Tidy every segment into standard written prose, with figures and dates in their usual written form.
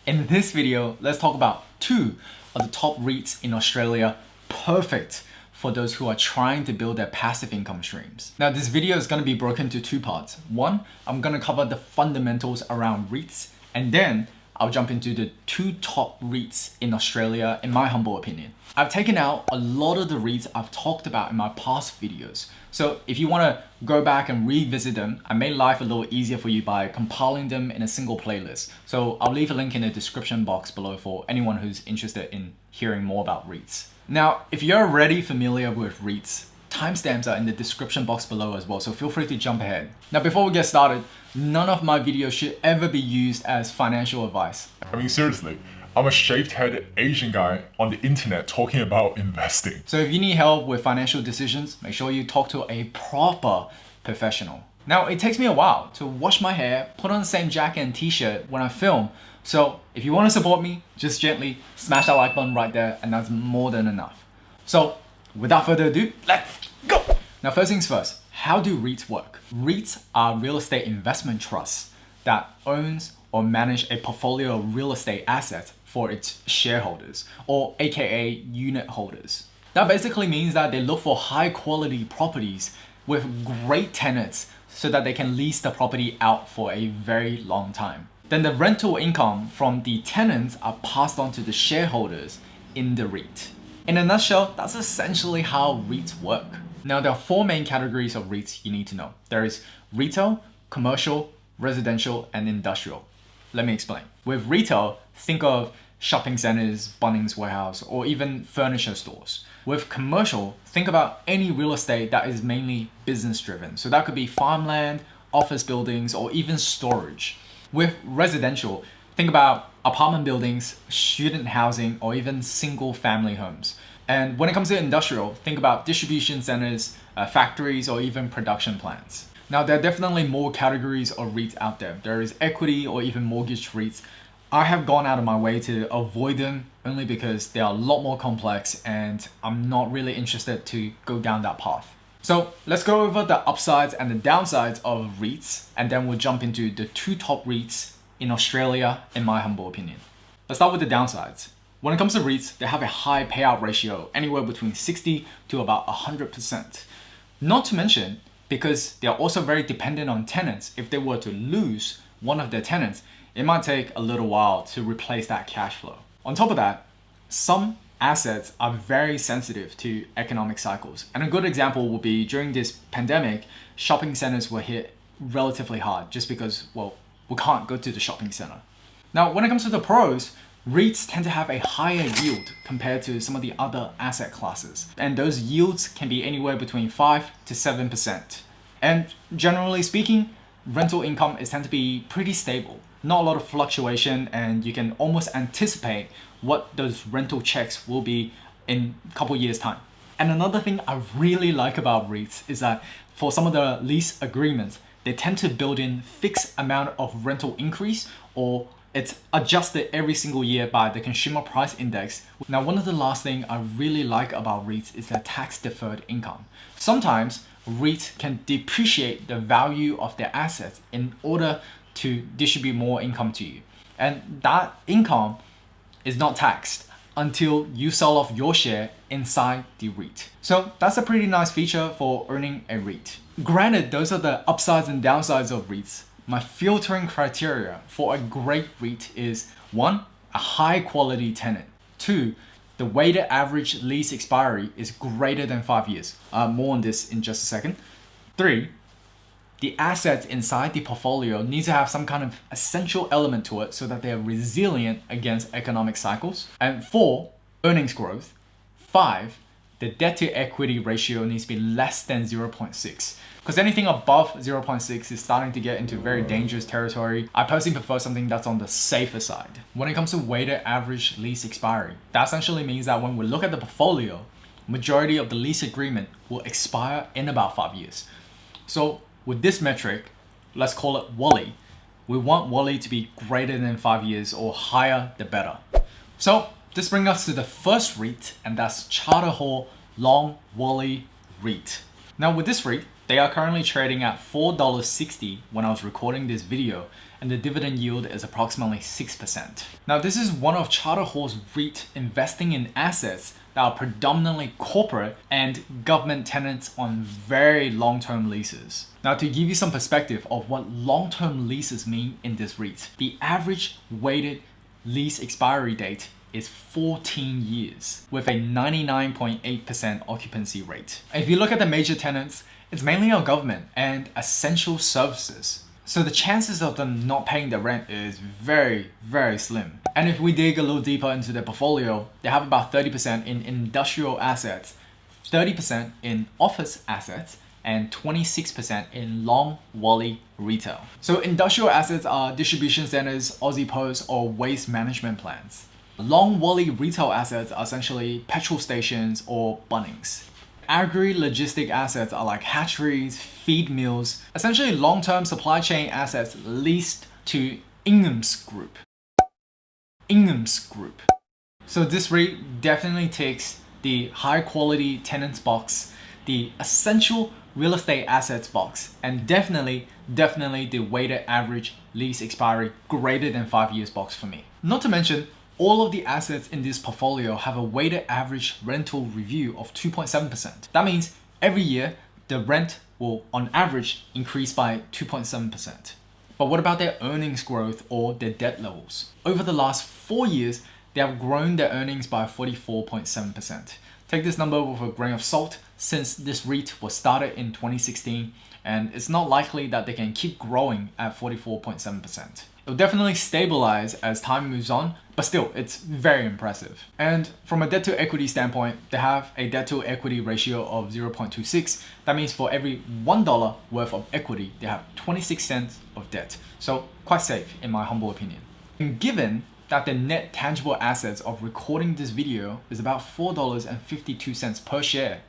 In this video, let's talk about two of the top REITs in Australia, perfect for those who are trying to build their passive income streams. Now, this video is going to be broken into two parts. One, I'm going to cover the fundamentals around REITs, and then I'll jump into the two top REITs in Australia, in my humble opinion. I've taken out a lot of the REITs I've talked about in my past videos. So if you want to go back and revisit them, I made life a little easier for you by compiling them in a single playlist. So I'll leave a link in the description box below for anyone who's interested in hearing more about REITs. Now, if you're already familiar with REITs, timestamps are in the description box below as well, so feel free to jump ahead. Now, before we get started, none of my videos should ever be used as financial advice. I mean, seriously, I'm a shaved-headed Asian guy on the internet talking about investing. So if you need help with financial decisions, make sure you talk to a proper professional. Now, it takes me a while to wash my hair, put on the same jacket and t-shirt when I film. So if you want to support me, just gently smash that like button right there, and that's more than enough. So without further ado, let's go! Now, first things first, how do REITs work? REITs are real estate investment trusts that owns or manage a portfolio of real estate assets for its shareholders, or aka unit holders. That basically means that they look for high quality properties with great tenants so that they can lease the property out for a very long time. Then the rental income from the tenants are passed on to the shareholders in the REIT. In a nutshell, that's essentially how REITs work. Now, there are four main categories of REITs you need to know. There is retail, commercial, residential, and industrial. Let me explain. With retail, think of shopping centers, Bunnings warehouse, or even furniture stores. With commercial, think about any real estate that is mainly business driven. So that could be farmland, office buildings, or even storage. With residential, think about apartment buildings, student housing, or even single family homes. And when it comes to industrial, think about distribution centers, factories, or even production plants. Now, there are definitely more categories of REITs out there. There is equity or even mortgage REITs. I have gone out of my way to avoid them only because they are a lot more complex and I'm not really interested to go down that path. So let's go over the upsides and the downsides of REITs, and then we'll jump into the two top REITs in Australia, in my humble opinion. Let's start with the downsides. When it comes to REITs, they have a high payout ratio, anywhere between 60 to about 100%. Not to mention, because they are also very dependent on tenants. If they were to lose one of their tenants, it might take a little while to replace that cash flow. On top of that, some assets are very sensitive to economic cycles. And a good example will be during this pandemic, shopping centers were hit relatively hard just because, well, we can't go to the shopping center. Now, when it comes to the pros, REITs tend to have a higher yield compared to some of the other asset classes. And those yields can be anywhere between 5 to 7%. And generally speaking, rental income is tend to be pretty stable. Not a lot of fluctuation, and you can almost anticipate what those rental checks will be in a couple years' time. And another thing I really like about REITs is that for some of the lease agreements, they tend to build in fixed amount of rental increase, or it's adjusted every single year by the consumer price index. Now, one of the last things I really like about REITs is their tax deferred income. Sometimes REITs can depreciate the value of their assets in order to distribute more income to you. And that income is not taxed until you sell off your share inside the REIT. So that's a pretty nice feature for owning a REIT. Granted, those are the upsides and downsides of REITs. My filtering criteria for a great REIT is 1, a high quality tenant. 2, the weighted average lease expiry is greater than 5 years. More on this in just a second. 3, the assets inside the portfolio need to have some kind of essential element to it so that they are resilient against economic cycles. And 4, earnings growth. 5, the debt to equity ratio needs to be less than 0.6. Because anything above 0.6 is starting to get into very dangerous territory. I personally prefer something that's on the safer side. When it comes to weighted average lease expiry, that essentially means that when we look at the portfolio, majority of the lease agreement will expire in about 5 years. So with this metric, let's call it WALE. We want WALE to be greater than 5 years, or higher the better. So this brings us to the first REIT, and that's Charter Hall Long WALE REIT. Now with this REIT, they are currently trading at $4.60 when I was recording this video, and the dividend yield is approximately 6%. Now, this is one of Charterhall's REIT investing in assets that are predominantly corporate and government tenants on very long-term leases. Now, to give you some perspective of what long-term leases mean in this REIT, the average weighted lease expiry date is 14 years with a 99.8% occupancy rate. If you look at the major tenants, it's mainly our government and essential services. So the chances of them not paying the rent is very, very slim. And if we dig a little deeper into their portfolio, they have about 30% in industrial assets, 30% in office assets, and 26% in long WALE retail. So industrial assets are distribution centers, Aussie Post, or waste management plants. Long WALE retail assets are essentially petrol stations or bunnings. Agri-logistic assets are like hatcheries, feed mills, essentially long-term supply chain assets leased to Ingham's Group. So this REIT definitely ticks the high quality tenants box, the essential real estate assets box, and definitely the weighted average lease expiry greater than 5 years box for me. Not to mention, all of the assets in this portfolio have a weighted average rental review of 2.7%. That means every year, the rent will on average increase by 2.7%. But what about their earnings growth or their debt levels? Over the last 4 years, they have grown their earnings by 44.7%. Take this number with a grain of salt since this REIT was started in 2016, and it's not likely that they can keep growing at 44.7%. It'll definitely stabilize as time moves on, but still, it's very impressive. And from a debt to equity standpoint, they have a debt to equity ratio of 0.26. That means for every $1 worth of equity, they have 26 cents of debt. So quite safe in my humble opinion. And given that the net tangible assets of recording this video is about $4.52 per share,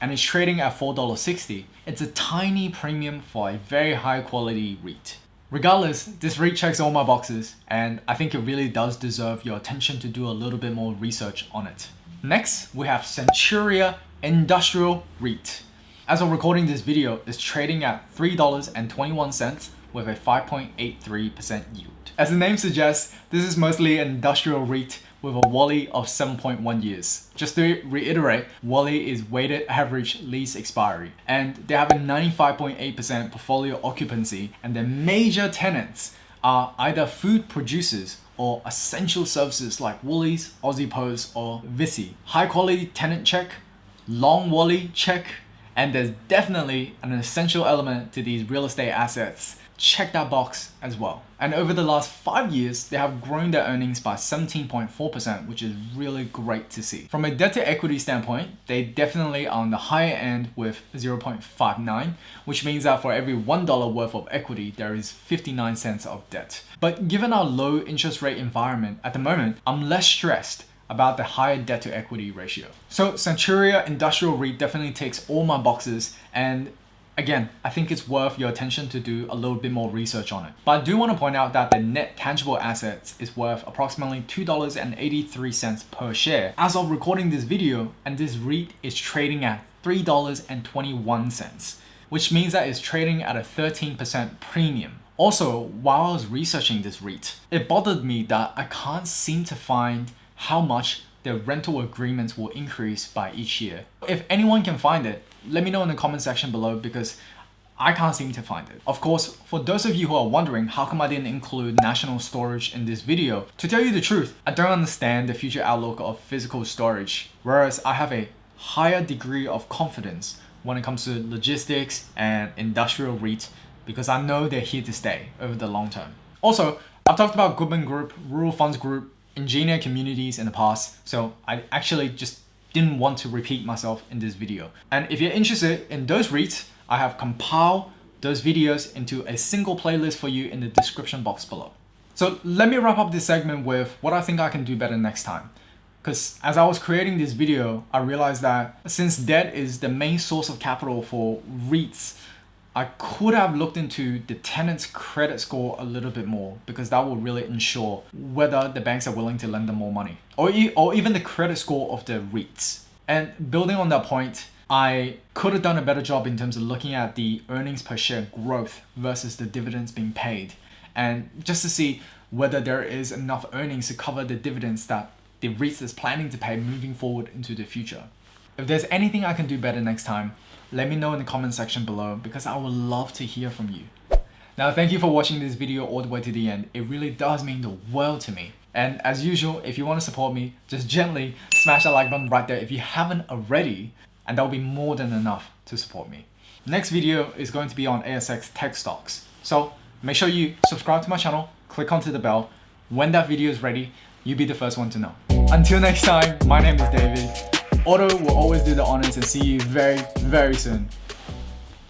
and it's trading at $4.60, it's a tiny premium for a very high quality REIT. Regardless, this REIT checks all my boxes, and I think it really does deserve your attention to do a little bit more research on it. Next, we have Centuria Industrial REIT. As of recording this video, it's trading at $3.21 with a 5.83% yield. As the name suggests, this is mostly an industrial REIT with a WALE of 7.1 years. Just to reiterate, WALE is weighted average lease expiry, and they have a 95.8% portfolio occupancy, and their major tenants are either food producers or essential services like Woolies, Aussie Post, or Visy. High quality tenant check, long WALE check, and there's definitely an essential element to these real estate assets. Check that box as well. And over the last 5 years, they have grown their earnings by 17.4%, which is really great to see. From a debt to equity standpoint, they definitely are on the higher end with 0.59, which means that for every $1 worth of equity, there is 59 cents of debt. But given our low interest rate environment at the moment, I'm less stressed about the higher debt to equity ratio. So Centuria Industrial REIT definitely ticks all my boxes, and again, I think it's worth your attention to do a little bit more research on it. But I do want to point out that the net tangible assets is worth approximately $2.83 per share as of recording this video, and this REIT is trading at $3.21, which means that it's trading at a 13% premium. Also, while I was researching this REIT, it bothered me that I can't seem to find how much the rental agreements will increase by each year. If anyone can find it, let me know in the comment section below, because I can't seem to find it. Of course, for those of you who are wondering how come I didn't include national storage in this video, to tell you the truth, I don't understand the future outlook of physical storage, whereas I have a higher degree of confidence when it comes to logistics and industrial REIT, because I know they're here to stay over the long term. Also, I've talked about Goodman Group, Rural Funds Group, Ingenia Communities in the past, so I actually just didn't want to repeat myself in this video. And if you're interested in those REITs, I have compiled those videos into a single playlist for you in the description box below. So let me wrap up this segment with what I think I can do better next time. Because as I was creating this video, I realized that since debt is the main source of capital for REITs, I could have looked into the tenant's credit score a little bit more, because that will really ensure whether the banks are willing to lend them more money, or even the credit score of the REITs. And building on that point, I could have done a better job in terms of looking at the earnings per share growth versus the dividends being paid. and just to see whether there is enough earnings to cover the dividends that the REITs is planning to pay moving forward into the future. If there's anything I can do better next time, let me know in the comment section below because I would love to hear from you. Now, thank you for watching this video all the way to the end. It really does mean the world to me. And as usual, if you want to support me, just gently smash that like button right there if you haven't already, and that will be more than enough to support me. Next video is going to be on ASX tech stocks. So make sure you subscribe to my channel, click onto the bell. When that video is ready, you'll be the first one to know. Until next time, my name is David. Otto will always do the honors and see you very, very soon.